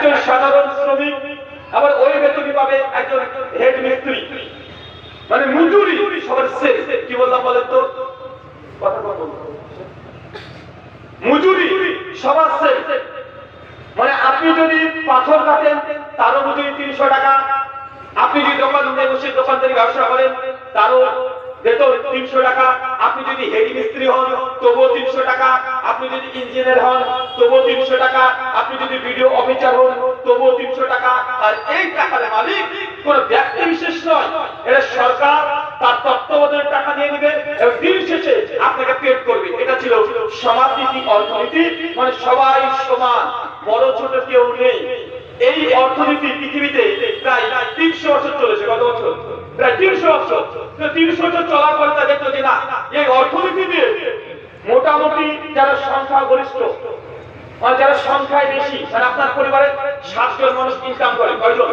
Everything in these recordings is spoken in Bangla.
একজন সাধারণ শ্রমিক আবার ওই বেতনই পাবে একজন হেড মিস্ত্রি, মানে মজুরি সবার শেষ। কি বললাম বলেন তো? কথা বলুন। মজুরি সবার শেষ। মানে আপনি যদি পাথর কাটেন তারও মজুরি 300 টাকা, আপনি যদি দোকানে বসে দোকানদারি ব্যবসা করেন তারও বেতন 300 টাকা, আপনি যদি হেড মিস্ত্রি হন তবুও 300 টাকা, আপনি যদি ইঞ্জিনিয়ার হন তবুও 300 টাকা, আপনি যদি ভিডিও অফিসার হন তবুও 300 টাকা। আর এই টাকার মালিক কোন ব্যক্তি বিশেষ নয়, এটা সরকার তার তত্ত্বাবধানে টাকা দিয়ে দিবে এবং দিন শেষে আপনাকে পেড করবে। এটা ছিল সমাজনীতি, অর্থনীতি, মানে সবাই সমান, বড় ছোট কেউ নেই। এই অর্থনীতি পৃথিবীতে প্রায় 300 বছর চলেছে। কত বছর? প্রায় 300 বছর। 300 বছর চলার পরে তা দেখলো যে না, এই অর্থনীতি দিয়ে মোটামুটি যারা সংখ্যাগরিষ্ঠ, মানে যারা সংখ্যায় বেশি, মানে আপনার পরিবারে 7 জন মানুষ ইনকাম করে, কয়জন?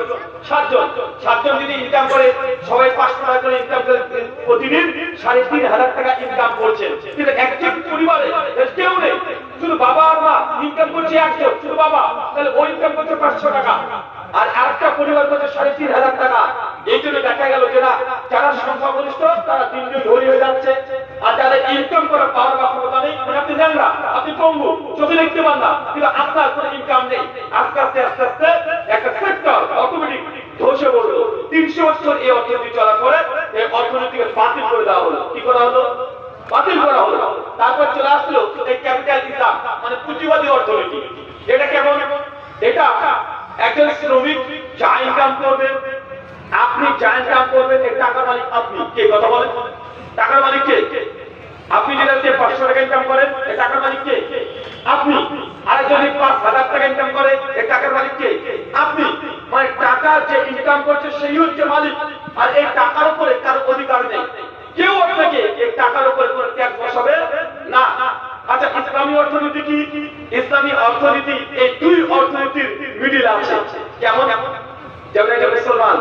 7 জন। 7 জন যদি ইনকাম করে, সবাই 500 টাকা করে ইনকাম করে, প্রতিদিন 3,500 টাকা ইনকাম করছে। কিন্তু একজন পরিবারে কেউ নেই, শুধু বাবা আর মা ইনকাম করছে, একজন শুধু বাবা, তাহলে ওই ইনকাম করছে 500 টাকা, আর আরেকটা পরিবার করছে 3,500 টাকা। এই জন্য দেখা গেল যে না, যারা সংখ্যাগরিষ্ঠ তারা দিন দিন ধনী হয়ে যাচ্ছে, আর যারা ইনকাম করে পাওয়ার বা ক্ষমতা নেই, মানে আপনি জানেন না, আপনি পঙ্গু, চোখে দেখতে পান না, কিন্তু আপনার কোনো ইনকাম নেই, আস্তে আস্তে আস্তে আস্তে একটা সেক্টর অটোমেটিক ধসে পড়লো। 300 বছর এই অর্থনীতি চলার পরে এই অর্থনীতিকে বাতিল করে দেওয়া হলো। কি করা হলো? বাতিল করা হলো। তারপর চলে আসলো এই ক্যাপিটালিজম, মানে পুঁজিবাদী অর্থনীতি। এটা কেমন? এটা একজন শ্রমিক যা ইনকাম করবে, আপনি যা ইনকাম করবেন, এই টাকার মালিক আপনি। কে? কথা বলেন। টাকার মালিক কে? আপনি যদি 500 টাকা ইনকাম করেন, এই টাকার মালিক কে? আপনি। আর যদি 5,000 টাকা ইনকাম করে, এই টাকার মালিক কে? আপনি। মানে টাকা যে ইনকাম করছে সেই হচ্ছে মালিক, আর এই টাকার উপরে কারো অধিকার নেই। কেউ আপনাকে এই টাকার উপরে কোনো ট্যাক্স বসাবে না। আচ্ছা, ইসলামী অর্থনীতি কি? ইসলামী অর্থনীতি এই দুই অর্থনীতির মিডিল আছে। কেমন? যেমন একটা মুসলমান